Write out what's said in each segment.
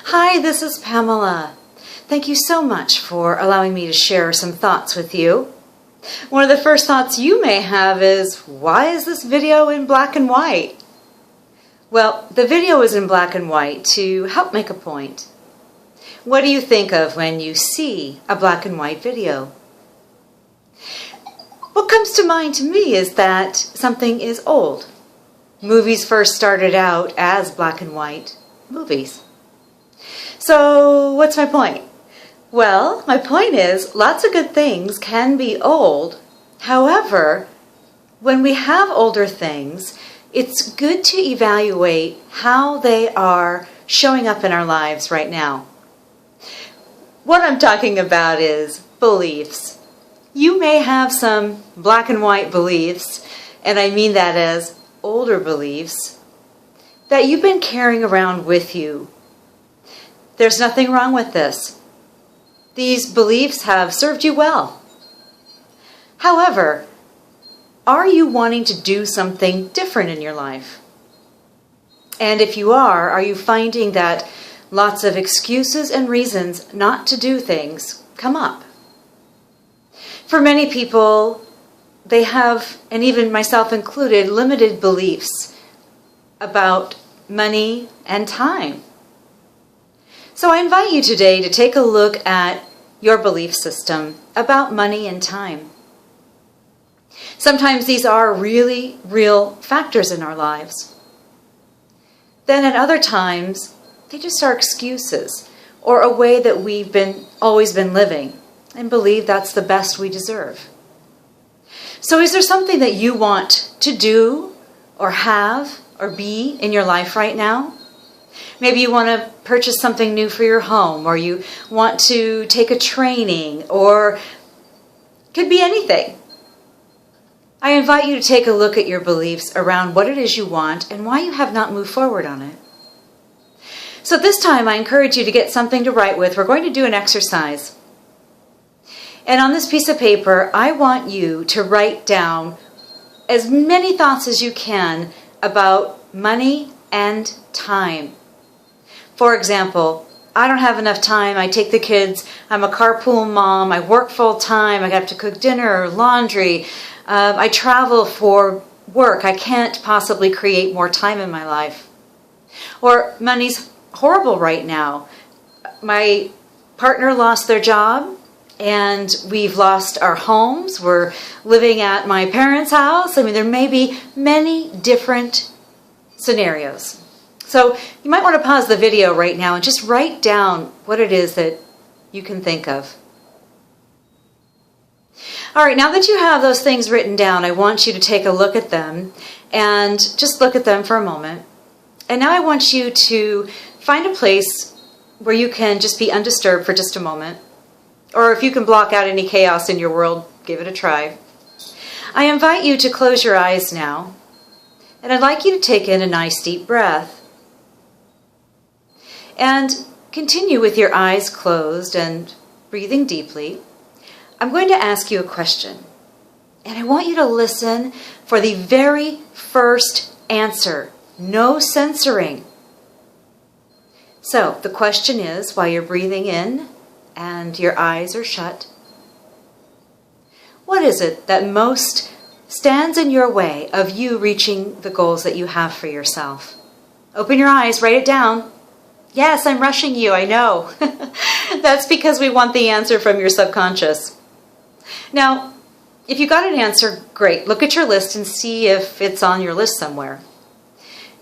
Hi, this is Pamela. Thank you so much for allowing me to share some thoughts with you. One of the first thoughts you may have is, why is this video in black and white? Well, the video is in black and white to help make a point. What do you think of when you see a black and white video? What comes to mind to me is that something is old. Movies first started out as black and white movies. So what's my point? Well, my point is lots of good things can be old. However, when we have older things, it's good to evaluate how they are showing up in our lives right now. What I'm talking about is beliefs. You may have some black and white beliefs, and I mean that as older beliefs, that you've been carrying around with you. There's nothing wrong with this. These beliefs have served you well. However, are you wanting to do something different in your life? And if you are you finding that lots of excuses and reasons not to do things come up? For many people, they have, and even myself included, limited beliefs about money and time. So I invite you today to take a look at your belief system about money and time. Sometimes these are really real factors in our lives. Then at other times, they just are excuses or a way that we've always been living and believe that's the best we deserve. So is there something that you want to do or have or be in your life right now? Maybe you want to purchase something new for your home, or you want to take a training, or could be anything. I invite you to take a look at your beliefs around what it is you want and why you have not moved forward on it. So this time I encourage you to get something to write with. We're going to do an exercise. And on this piece of paper, I want you to write down as many thoughts as you can about money and time. For example, I don't have enough time. I take the kids. I'm a carpool mom. I work full time. I have to cook dinner or laundry. I travel for work. I can't possibly create more time in my life. Or money's horrible right now. My partner lost their job and we've lost our homes. We're living at my parents' house. I mean, there may be many different scenarios. So you might want to pause the video right now and just write down what it is that you can think of. All right, now that you have those things written down, I want you to take a look at them and just look at them for a moment. And now I want you to find a place where you can just be undisturbed for just a moment. Or if you can block out any chaos in your world, give it a try. I invite you to close your eyes now. And I'd like you to take in a nice deep breath. And continue with your eyes closed and breathing deeply. I'm going to ask you a question. And I want you to listen for the very first answer. No censoring. So the question is, while you're breathing in and your eyes are shut, what is it that most stands in your way of you reaching the goals that you have for yourself? Open your eyes, write it down. Yes, I'm rushing you, I know. That's because we want the answer from your subconscious. Now, if you got an answer, great. Look at your list and see if it's on your list somewhere.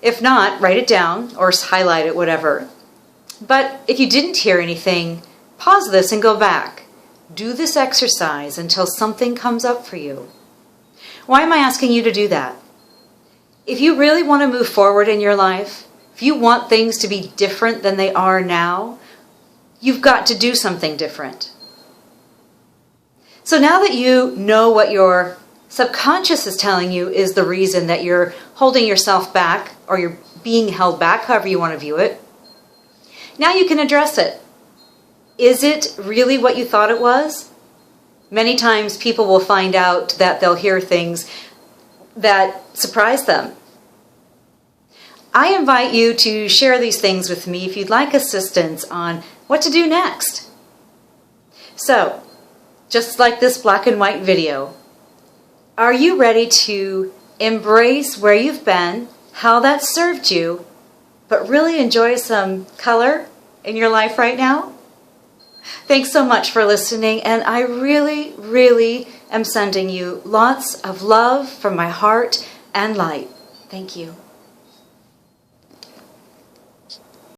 If not, write it down or highlight it, whatever. But if you didn't hear anything, pause this and go back. Do this exercise until something comes up for you. Why am I asking you to do that? If you really want to move forward in your life, if you want things to be different than they are now, you've got to do something different. So now that you know what your subconscious is telling you is the reason that you're holding yourself back, or you're being held back, however you want to view it, now you can address it. Is it really what you thought it was? Many times people will find out that they'll hear things that surprise them. I invite you to share these things with me if you'd like assistance on what to do next. So, just like this black and white video, are you ready to embrace where you've been, how that served you, but really enjoy some color in your life right now? Thanks so much for listening, and I really, really am sending you lots of love from my heart and light. Thank you.